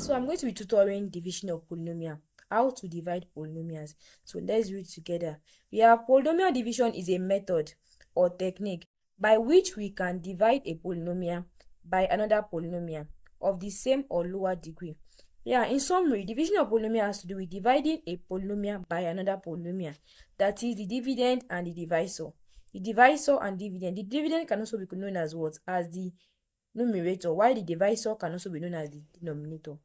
So I'm going to be tutoring division of polynomial, how to divide polynomials. So let's read together. We have polynomial division is a method or technique by which we can divide a polynomial by another polynomial of the same or lower degree. In summary, division of polynomial has to do with dividing a polynomial by another polynomial. That is the dividend and the divisor. The divisor and dividend. The dividend can also be known as what? As the numerator, while the divisor can also be known as the denominator.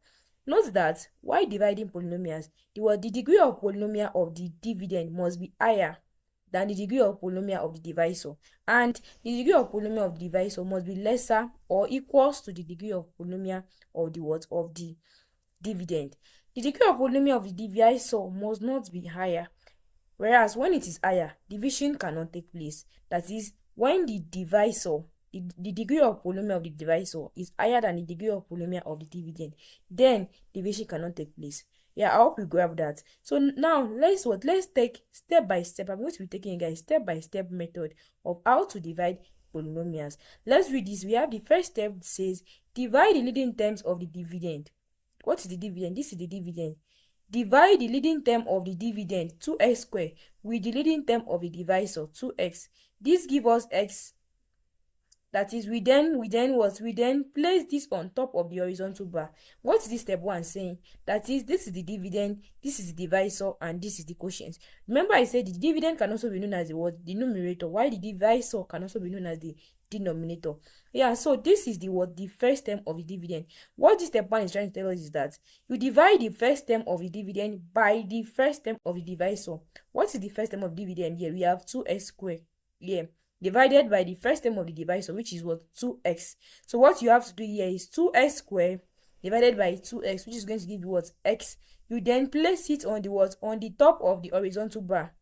Note that while dividing polynomials, the degree of polynomial of the dividend must be higher than the degree of polynomial of the divisor, and the degree of polynomial of the divisor must be lesser or equals to the degree of polynomial of the dividend. The degree of polynomial of the divisor must not be higher, whereas when it is higher, division cannot take place. That is, when the divisor, the degree of polynomial of the divisor is higher than the degree of polynomial of the dividend, then division cannot take place. I hope you grab that. So now let's take step by step. I'm going to be taking, guys, step-by-step method of how to divide polynomials. Let's read this. We have the first step, says divide the leading terms of the dividend. What is the dividend? This is the dividend. Divide the leading term of the dividend, 2x squared, with the leading term of the divisor, 2x. This gives us x. That is, we then place this on top of the horizontal bar. What is this step 1 saying? That is, this is the dividend, this is the divisor, and this is the quotient. Remember, I said the dividend can also be known as the numerator, while the divisor can also be known as the denominator. So this is the first term of the dividend. What this step 1 is trying to tell us is that you divide the first term of the dividend by the first term of the divisor. What is the first term of dividend here? We have 2x squared divided by the first term of the divisor, which is 2x. So what you have to do here is 2x squared divided by 2x, which is going to give you x. You then place it on the top of the horizontal bar,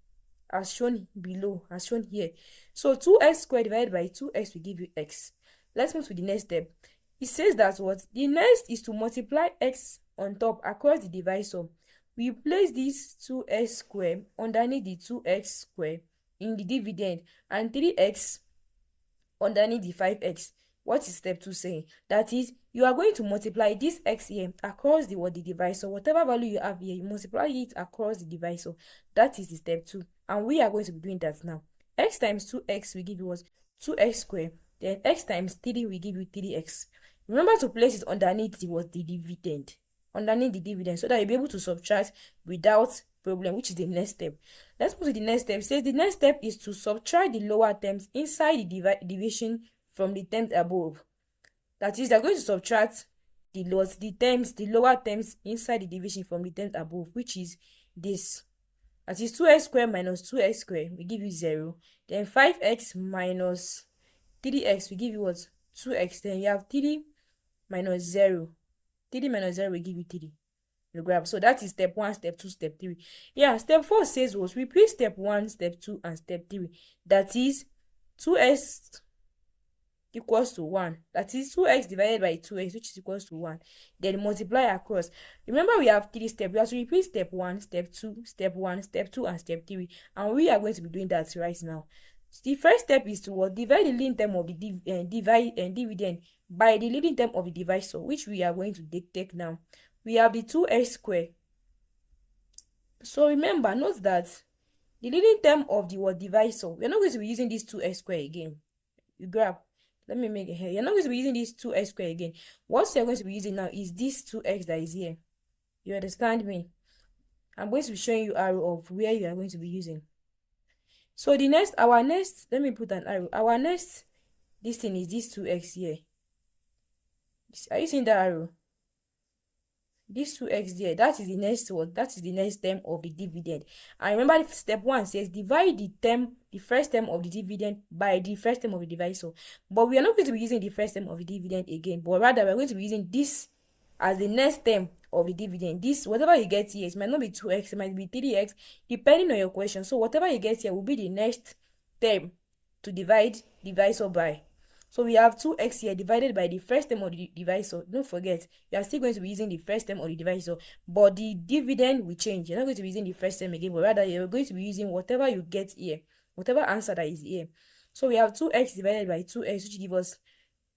as shown below, as shown here. So 2x squared divided by 2x will give you x. Let's move to the next step. It says that the next is to multiply x on top across the divisor. We place this 2x squared underneath the 2x squared in the dividend and 3x underneath the 5x. What is step 2 saying? That is, you are going to multiply this x here across the divisor. Whatever value you have here, you multiply it across the divisor. That is the step 2, and we are going to be doing that now. X times 2x will give you 2x squared. Then x times 3 will give you 3x. Remember to place it underneath the dividend, so that you'll be able to subtract without problem, which is the next step. Let's move to the next step. It says the next step is to subtract the lower terms inside the division from the terms above. That is, they're going to subtract the lower terms inside the division from the terms above, which is this. That is 2x squared minus 2x squared will give you 0. Then 5x minus 3x will give you 2x. Then you have 3 minus 0. 3 minus 0 will give you 3. You grab. So that is step 1, step 2, step 3. Step 4 says repeat step 1, step 2, and step 3. That is 2x equals to 1. That is 2x divided by 2x, which is equals to 1. Then multiply across. Remember, we have 3 steps. We have to repeat step 1, step 2, step 1, step 2, and step 3. And we are going to be doing that right now. So the first step is to divide the leading term of the dividend by the leading term of the divisor, which we are going to take now. We have the 2x squared. So remember, note that the leading term of the divisor, we're not going to be using this 2x squared again. You grab. Let me make it here. You're not going to be using this 2x squared again. What you're going to be using now is this 2x that is here. You understand me? I'm going to be showing you arrow of where you are going to be using. So our next, let me put an arrow. Our next, this thing is this 2x here. Are you seeing that arrow? This 2x there, that is the next one. That is the next term of the dividend. And remember, step 1 says divide the first term of the dividend by the first term of the divisor. But we are not going to be using the first term of the dividend again, but rather we are going to be using this as the next term of the dividend. This, whatever you get here, it might not be 2x, it might be 3x, depending on your question. So whatever you get here will be the next term to divide divisor by. So we have 2x here divided by the first term of the divisor. Don't forget, you are still going to be using the first term of the divisor, but the dividend will change. You're not going to be using the first term again, but rather you're going to be using whatever you get here, whatever answer that is here. So we have 2x divided by 2x, which gives us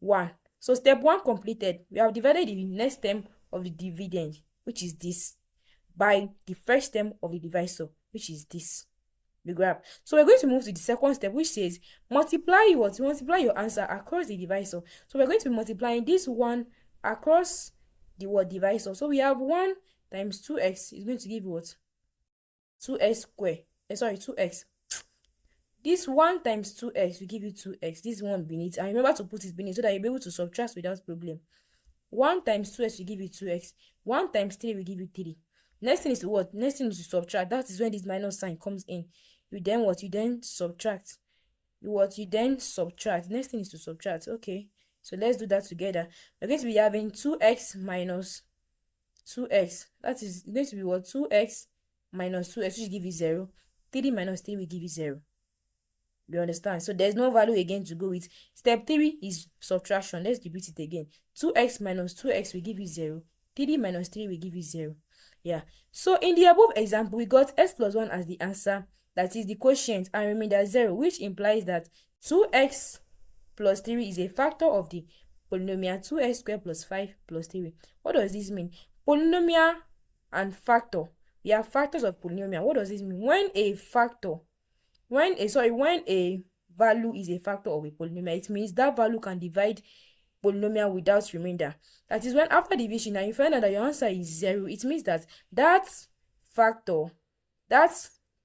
1. So step 1 completed. We have divided the next term of the dividend, which is this, by the first term of the divisor, which is this, the graph. So we're going to move to the second step, which says multiply your answer across the divisor. So we're going to be multiplying this one across the word divisor. So we have 1 times 2x is going to give what? 2x square. Sorry, 2x. This 1 times 2x will give you 2x. This one beneath. And remember to put it beneath so that you'll be able to subtract without problem. 1 times 2x will give you 2x. 1 times 3 will give you 3. Next thing is to what? Next thing is to subtract. That is when this minus sign comes in. You then what? You then subtract. You then subtract. Next thing is to subtract. Okay. So let's do that together. We're going to be having 2x minus 2x. That is going to be what? 2x minus 2x, which will give you 0. 3 minus 3 will give you 0. You understand? So there's no value again to go with. Step 3 is subtraction. Let's repeat it again. 2x minus 2x will give you 0. 3 minus 3 will give you 0. Yeah. So in the above example, we got x plus 1 as the answer. That is the quotient, and remainder 0, which implies that 2x plus 3 is a factor of the polynomial 2x squared plus 5 plus 3. What does this mean? Polynomial and factor. We have factors of polynomial. What does this mean? When a value is a factor of a polynomial, it means that value can divide polynomial without remainder. That is when after division and you find out that your answer is 0, it means that that factor, that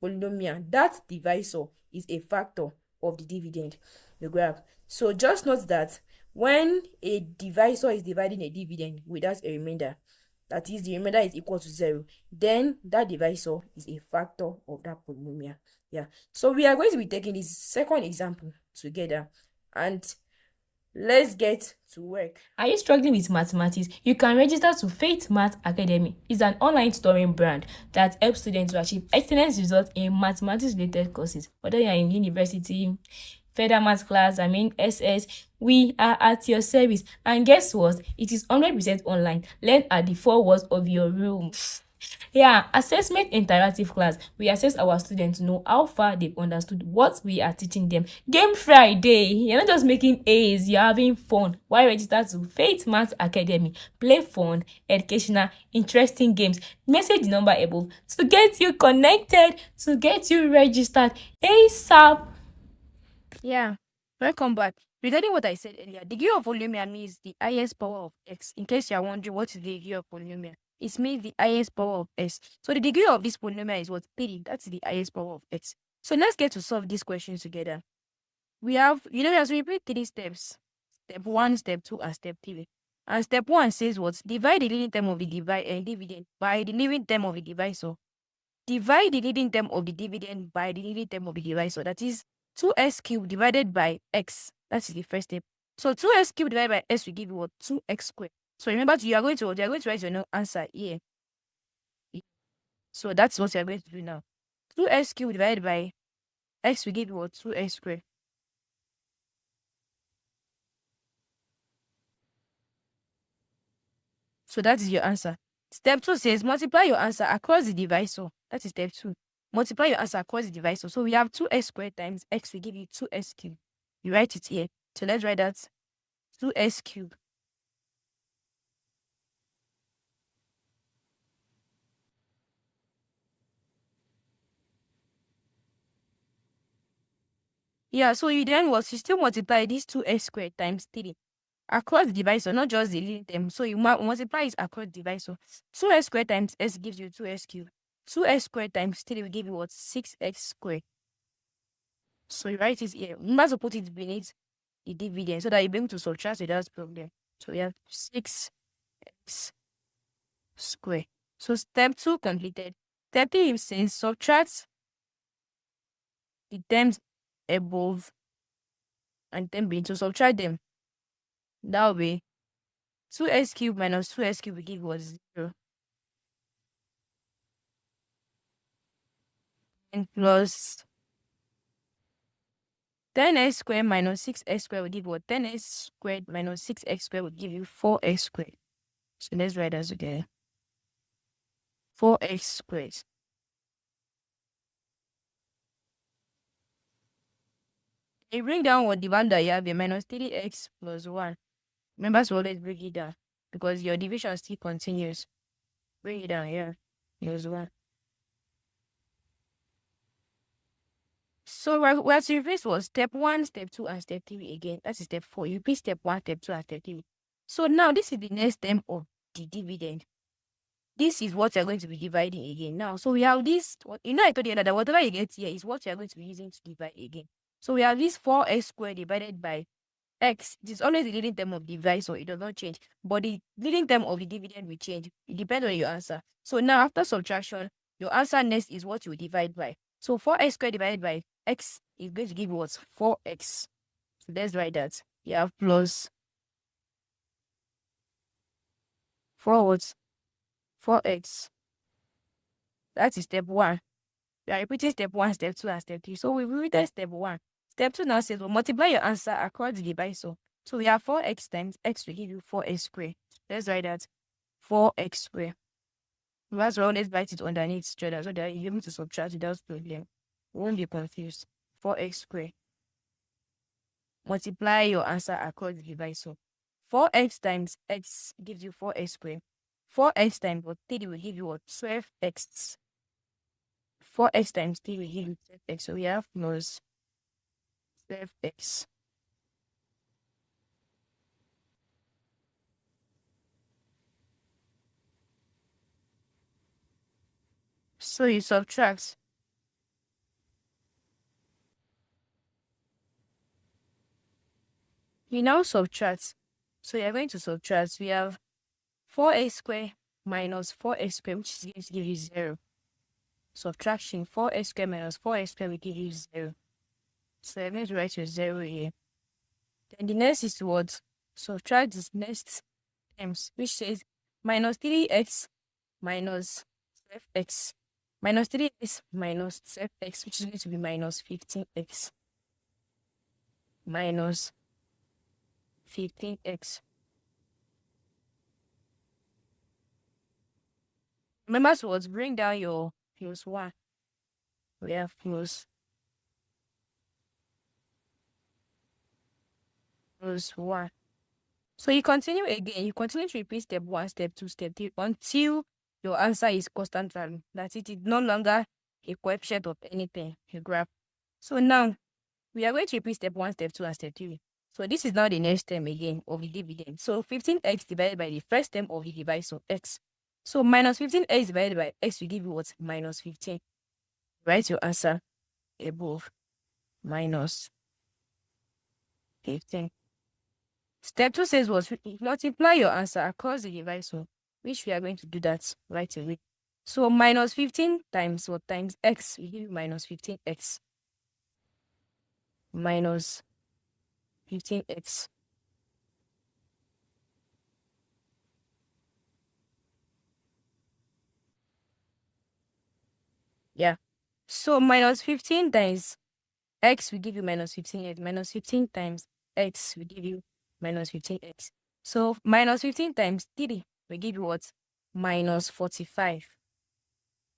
polynomial, that divisor is a factor of the dividend, the graph. So just note that when a divisor is dividing a dividend without a remainder, that is, the remainder is equal to 0, then that divisor is a factor of that polynomial. Yeah. So we are going to be taking this second example together, and let's get to work. Are you struggling with mathematics? You can register to Faith Math Academy. It's an online tutoring brand that helps students to achieve excellent results in mathematics-related courses. Whether you're in university, further math class, SS, we are at your service. And guess what? It is 100% online. Learn at the 4 walls of your room. Yeah, assessment interactive class. We assess our students to know how far they've understood what we are teaching them. Game Friday. You're not just making A's, you're having fun. Why register to Faith Math Academy? Play fun, educational, interesting games. Message the number above to get you connected, to get you registered ASAP. Yeah, welcome back. Regarding what I said earlier, degree of polynomial means the highest power of x. In case you are wondering what is the degree of polynomial, it means the highest power of x. So the degree of this polynomial is what? 3. That's the highest power of x. So let's get to solve this question together. We have, we have to repeat 3 steps. Step 1, step 2, and step 3. And step 1 says what? Divide the leading term of the dividend by the leading term of the divisor. Divide the leading term of the dividend by the leading term of the divisor. That is 2x cubed divided by x. That is the first step. So 2x cubed divided by x will give you what? 2x squared. So remember, you are going to write your answer here. So that's what you are going to do now. 2x cubed divided by x will give you what? 2x squared. So that is your answer. Step 2 says multiply your answer across the divisor. That is step 2. Multiply your answer across the divisor. So we have 2x squared times x will give you 2x cubed. You write it here. So let's write that 2x cubed. Yeah, so you then what? You still multiply this 2x squared times 3 across the divisor, not just the leading term. So you multiply it across the divisor. 2x squared times s gives you 2x cubed. 2x squared times 3 will give you what? 6x squared. So you write it here. Remember to put it beneath the dividend so that you'll be able to subtract without problem. So we have 6x squared. So step 2 completed. Step 3 is saying subtract the terms above and then beneath. So subtract them. That way 2x cubed minus 2x cubed will give us 0. And plus 10x squared minus 6x squared will give what? 10x squared minus 6x squared will give you 4x squared. So let's write that together. 4x squared. You bring down what the value that you have here, minus 3x plus 1. Remember to always break it down. because your division still continues. Bring it down here. Here's 1. So we have to replace what? Step 1, step 2, and step 3 again. That is step 4. You repeat step 1, step 2, and step 3. So now this is the next term of the dividend. This is what you're going to be dividing again now. So we have this, I told you that whatever you get here is what you're going to be using to divide again. So we have this 4x squared divided by x. It is always the leading term of the divide, so it does not change. But the leading term of the dividend will change. It depends on your answer. So now after subtraction, your answer next is what you divide by. So 4x squared divided by x is going to give you what? 4x. So let's write that. You have plus 4 what? 4x. That is step 1. We are repeating step 1, step 2, and step 3. So we repeated step 1. Step 2 now says, well, multiply your answer across the divisor. So we have 4x times x will give you 4x squared. Let's write that. 4x squared. Let's always write it underneath each other so that you're able to subtract without problem. You won't be confused. 4x squared. Multiply your answer across the divisor. 4x times x gives you 4x squared. 4x times 3 will give you what? 12x. 4x times 3 will give you 12x. So we have plus 12x. So you subtract. You now subtract. So you're going to subtract. We have 4x squared minus 4x squared, which is going to give you 0. Subtraction, 4x squared minus 4x squared will give you 0. So I'm going to write your 0 here. Then the next is what? Subtract this next terms, which says minus 3x minus 12x. Minus 3x minus 12x, which is going to be minus 15x. Minus 15x. Remember to bring down your plus 1. We have plus 1. So you continue again. You continue to repeat step 1, step 2, step 3 until your answer is constant value. That it is no longer a coefficient of anything, a graph. So now we are going to repeat step 1, step 2, and step 3. So this is now the next term again of the dividend. So 15x divided by the first term of the divisor, x. So minus 15x divided by x will give you what? Minus 15. Write your answer above. Minus 15. Step 2 says what? Multiply your answer across the divisor, which we are going to do that right away. So minus 15 times what? Times x will give you minus 15x. Minus 15x. Yeah. So minus 15 times x will give you minus 15x. Minus 15 times x will give you minus 15x. So minus 15 times 3 will give you what? Minus 45.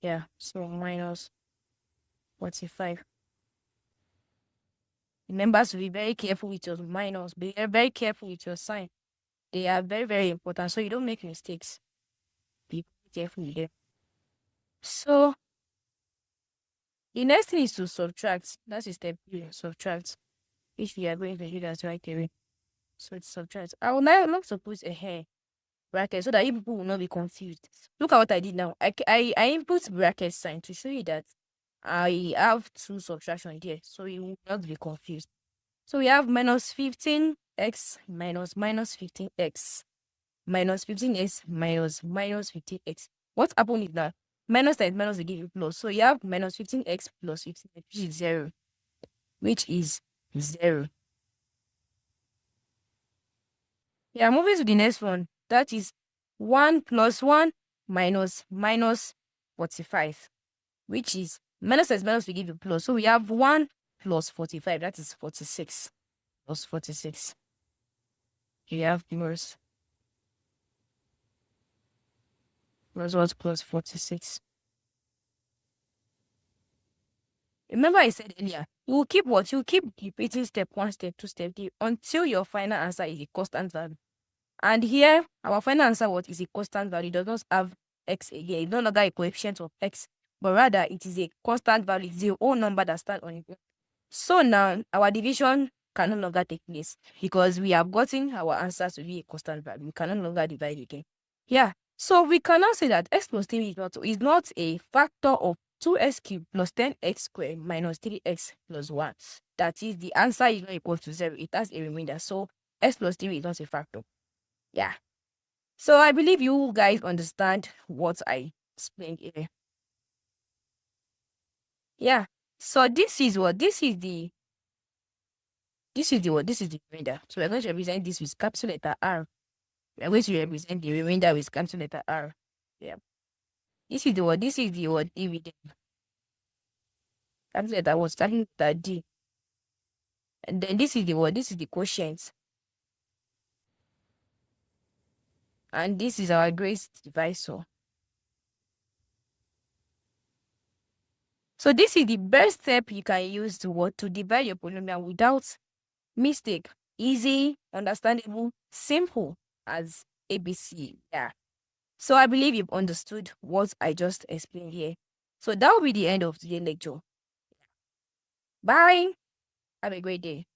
Yeah, so minus 45. Remember to be very careful with your minus. Be very careful with your sign. They are very, very important, so you don't make mistakes. Be careful with them. So the next thing is to subtract. That is step 3, subtract, which we are going to do that right away. So it's subtract. I will now love to put a hair bracket so that you people will not be confused. Look at what I did now. I input bracket sign to show you that I have 2 subtraction here, so you will not be confused. So we have minus 15x minus minus 15x. Minus 15x minus minus 15x. What happened is that minus times minus will give you plus. So you have minus 15x plus 15x, which is 0. Which is 0. Yeah, moving to the next one. That is 1 plus 1 minus minus 45. Which is minus times minus will give you plus. So we have 1 plus 45. That is 46. Plus 46. You have plus what? Plus 46. Remember I said earlier, you will keep what? You will keep repeating step 1, step 2, step 3 until your final answer is a constant value. And here, our final answer what is a constant value. It does not have x again. It's no longer a coefficient of x, but rather it is a constant value. It's a whole number that starts on it. So now our division can no longer take place because we have gotten our answer to be a constant value. We can no longer divide again. Yeah. So we can now say that x plus 3 is not a factor of 2x cubed plus 10x squared minus 3x plus 1. That is, the answer is not equal to 0. It has a remainder. So x plus 3 is not a factor. Yeah. So I believe you guys understand what I explained here. Yeah. So this is the remainder. So we're going to represent this with capital letter R. We're going to represent the remainder with capital letter R. Yeah. This is the word dividend. Capital letter what? Starting with letter D. And then this is the quotient. And this is our grace divisor. So this is the best step you can use to divide your polynomial without mistake. Easy, understandable, simple as ABC. Yeah. So I believe you've understood what I just explained here. So that will be the end of today's lecture. Bye. Have a great day.